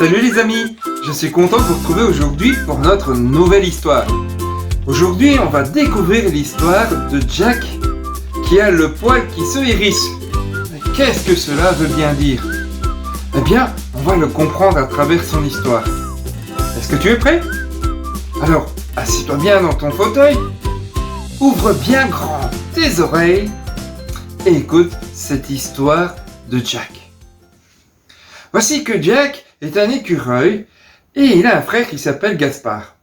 Salut les amis, je suis content de vous retrouver aujourd'hui pour notre nouvelle histoire. Aujourd'hui, on va découvrir l'histoire de Jack qui a le poil qui se hérisse. Mais qu'est-ce que cela veut bien dire? Eh bien, on va le comprendre à travers son histoire. Est-ce que tu es prêt? Alors, assis-toi bien dans ton fauteuil, ouvre bien grand tes oreilles et écoute cette histoire de Jack. Voici que Jack est un écureuil et il a un frère qui s'appelle Gaspard.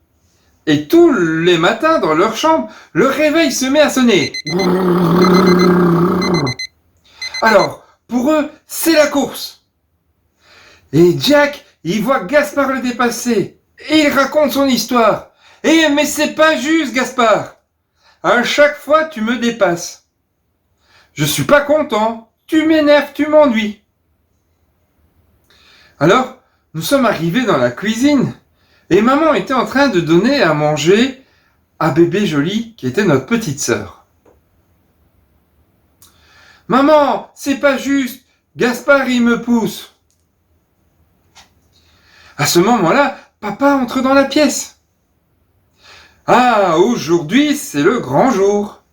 Et tous les matins dans leur chambre, le réveil se met à sonner. Alors, pour eux, c'est la course. Et Jack, il voit Gaspard le dépasser et il raconte son histoire. Mais c'est pas juste, Gaspard. À chaque fois, tu me dépasses. Je suis pas content. Tu m'énerves, tu m'ennuies. Alors, nous sommes arrivés dans la cuisine et maman était en train de donner à manger à bébé Jolie qui était notre petite sœur. Maman, c'est pas juste, Gaspard il me pousse. À ce moment-là, papa entre dans la pièce. Ah, aujourd'hui c'est le grand jour.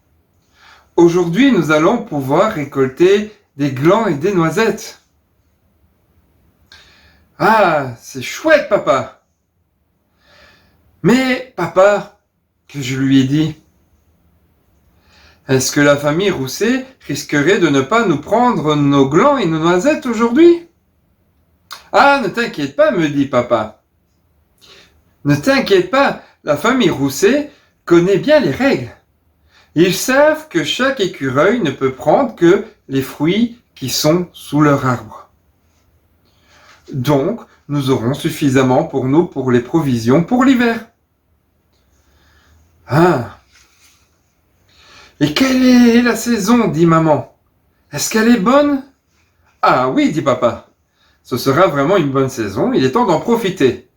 Aujourd'hui nous allons pouvoir récolter des glands et des noisettes. Ah, c'est chouette, papa. Mais, papa, que je lui ai dit, est-ce que la famille Rousset risquerait de ne pas nous prendre nos glands et nos noisettes aujourd'hui? Ah, ne t'inquiète pas, me dit papa. Ne t'inquiète pas, la famille Rousset connaît bien les règles. Ils savent que chaque écureuil ne peut prendre que les fruits qui sont sous leur arbre. Donc, nous aurons suffisamment pour nous pour les provisions pour l'hiver. Ah. Et quelle est la saison, dit maman. Est-ce qu'elle est bonne? Ah oui, dit papa. Ce sera vraiment une bonne saison, il est temps d'en profiter.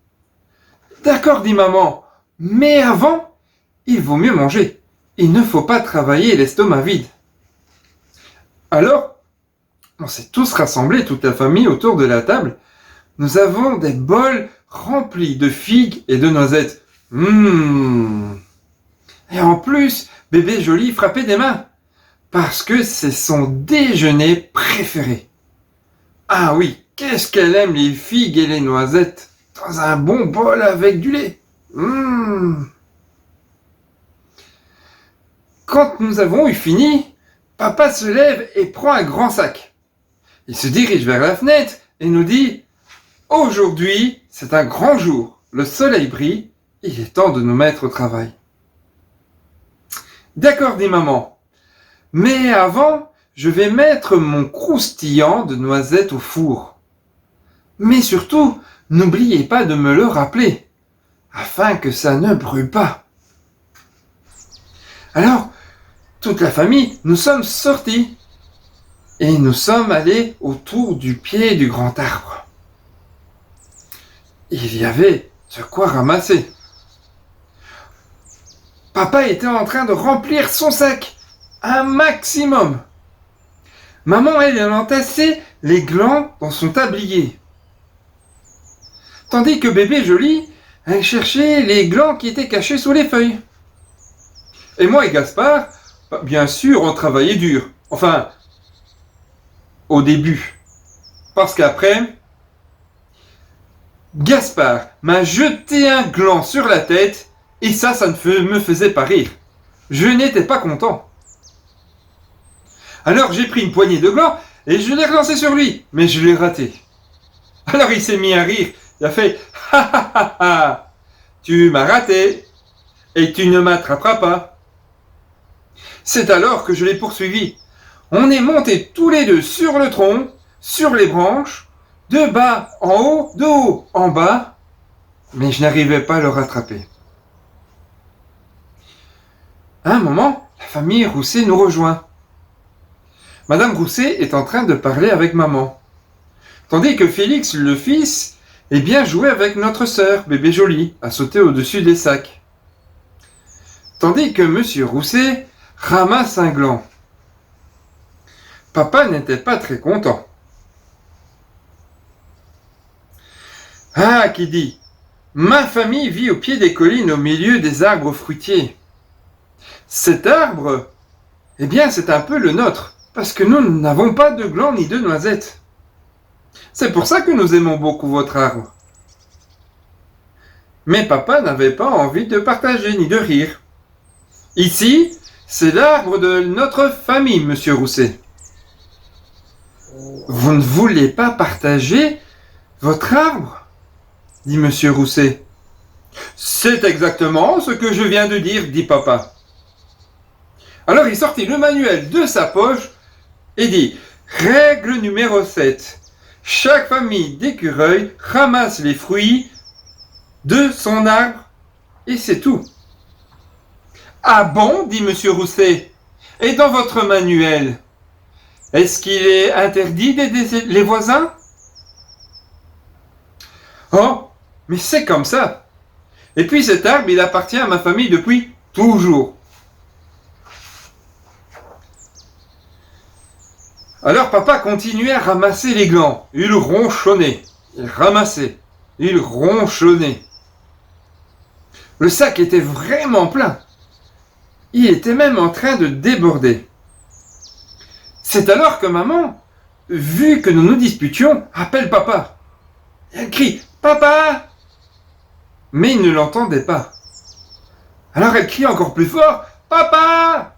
D'accord, dit maman. Mais avant, il vaut mieux manger. Il ne faut pas travailler l'estomac vide. Alors, on s'est tous rassemblés, toute la famille, autour de la table. Nous avons des bols remplis de figues et de noisettes. Et en plus, bébé Jolie frappait des mains. Parce que c'est son déjeuner préféré. Ah oui, qu'est-ce qu'elle aime les figues et les noisettes dans un bon bol avec du lait. Quand nous avons eu fini, papa se lève et prend un grand sac. Il se dirige vers la fenêtre et nous dit: aujourd'hui, c'est un grand jour. Le soleil brille. Il est temps de nous mettre au travail. D'accord, dit maman. Mais avant, je vais mettre mon croustillant de noisettes au four. Mais surtout, n'oubliez pas de me le rappeler, afin que ça ne brûle pas. Alors, toute la famille, nous sommes sortis. Et nous sommes allés autour du pied du grand arbre. Il y avait de quoi ramasser. Papa était en train de remplir son sac, un maximum. Maman, elle entassait les glands dans son tablier. Tandis que bébé Jolie, elle cherchait les glands qui étaient cachés sous les feuilles. Et moi et Gaspard, bien sûr, on travaillait dur. Enfin, au début. Parce qu'après, Gaspard m'a jeté un gland sur la tête et ça ne me faisait pas rire. Je n'étais pas content. Alors j'ai pris une poignée de glands et je l'ai relancé sur lui, mais je l'ai raté. Alors il s'est mis à rire. Il a fait « Ha ha ha ha, tu m'as raté et tu ne m'attraperas pas. » C'est alors que je l'ai poursuivi. On est montés tous les deux sur le tronc, sur les branches, de bas en haut en bas, mais je n'arrivais pas à le rattraper. À un moment, la famille Rousset nous rejoint. Madame Rousset est en train de parler avec maman, tandis que Félix, le fils, est bien joué avec notre sœur, bébé Jolie, à sauter au-dessus des sacs. Tandis que Monsieur Rousset ramasse un gland. Papa n'était pas très content. Ah, qui dit: ma famille vit au pied des collines, au milieu des arbres fruitiers. Cet arbre, eh bien, c'est un peu le nôtre, parce que nous n'avons pas de glands ni de noisettes. C'est pour ça que nous aimons beaucoup votre arbre. Mais papa n'avait pas envie de partager ni de rire. Ici, c'est l'arbre de notre famille, monsieur Rousset. Vous ne voulez pas partager votre arbre? Dit monsieur Rousset. C'est exactement ce que je viens de dire, dit papa. Alors il sortit le manuel de sa poche et dit: règle numéro 7. Chaque famille d'écureuils ramasse les fruits de son arbre et c'est tout. Ah bon, dit monsieur Rousset. Et dans votre manuel, est-ce qu'il est interdit d'aider les voisins? Oh, mais c'est comme ça. Et puis cet arbre, il appartient à ma famille depuis toujours. Alors papa continuait à ramasser les glands. Il ronchonnait. Il ramassait. Il ronchonnait. Le sac était vraiment plein. Il était même en train de déborder. C'est alors que maman, vu que nous nous disputions, appelle papa. Elle crie: papa! Mais il ne l'entendait pas. Alors elle crie encore plus fort: papa!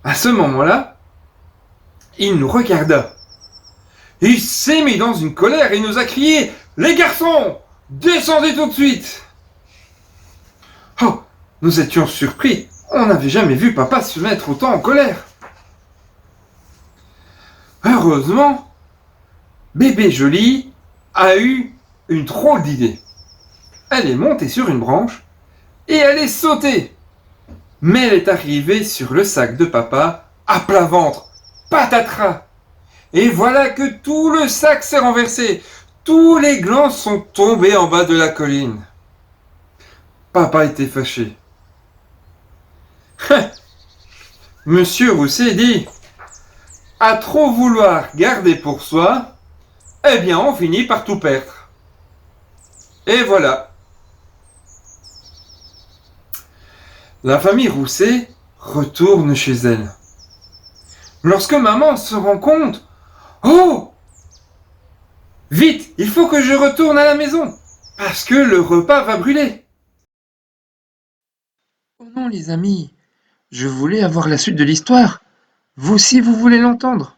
À ce moment-là, il nous regarda. Il s'est mis dans une colère et nous a crié: les garçons, descendez tout de suite! Oh, nous étions surpris. On n'avait jamais vu papa se mettre autant en colère. Heureusement, bébé Jolie a eu une drôle d'idée. Elle est montée sur une branche et elle est sautée. Mais elle est arrivée sur le sac de papa à plat ventre. Patatras! Et voilà que tout le sac s'est renversé. Tous les glands sont tombés en bas de la colline. Papa était fâché. Monsieur Rousset dit: à trop vouloir garder pour soi, eh bien on finit par tout perdre. Et voilà. La famille Rousset retourne chez elle. Lorsque maman se rend compte: oh! Vite, il faut que je retourne à la maison, parce que le repas va brûler. Oh non, les amis, je voulais avoir la suite de l'histoire. Vous aussi, vous voulez l'entendre?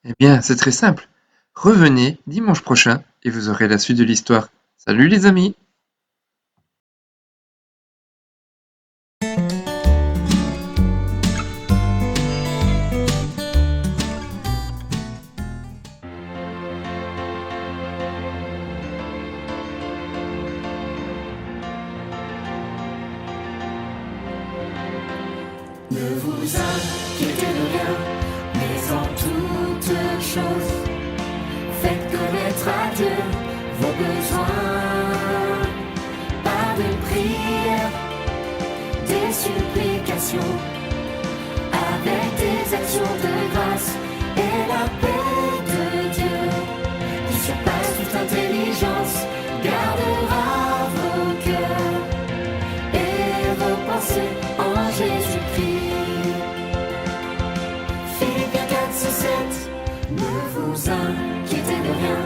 Eh bien, c'est très simple. Revenez dimanche prochain et vous aurez la suite de l'histoire. Salut les amis! Ne vous inquiétez de rien, mais en toute chose, faites connaître à Dieu vos besoins par des prières, des supplications, avec des actions de grâce, et la paix de Dieu, qui surpasse toute intelligence, gardera vos cœurs et vos pensées en Jésus-Christ. Philippiens 4:7. Ne vous inquiétez de rien,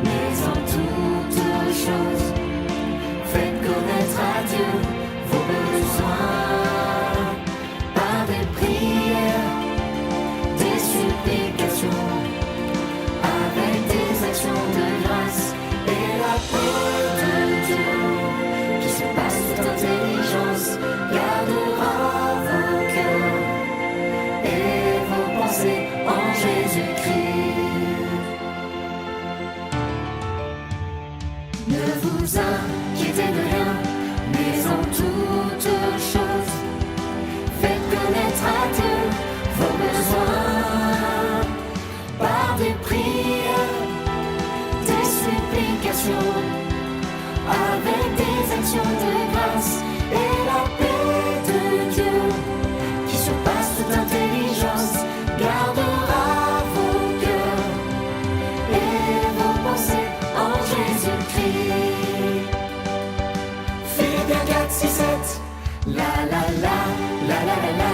mais en toute chose, faites connaître à Dieu vos besoins par des prières, des supplications, avec des actions de grâce, et la paix de Dieu, qui surpasse toute intelligence, gardera vos cœurs et vos pensées en Jésus-Christ. Ne vous inquiétez de rien, mais en toute chose, faites connaître à Dieu vos besoins par des prières, des supplications, avec des actions de grâce, et la paix de Dieu, qui surpasse toute intelligence, gardera vos cœurs et vos pensées en Jésus-Christ. 6, 7. La la la, la la la la,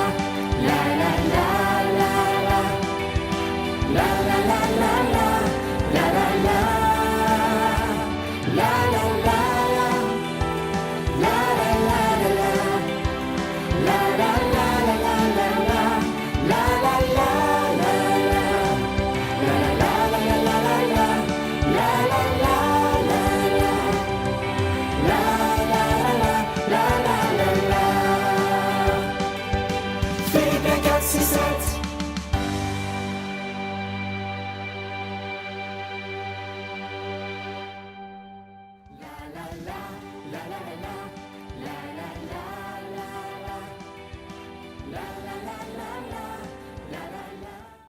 la la la la la. La la la la la, la la la. La la la la, la la la la la. La la la la la la la. La la la la la. La la la la la la la. La la la la la. La la la la la la la. Fais bien 4, 6, 7.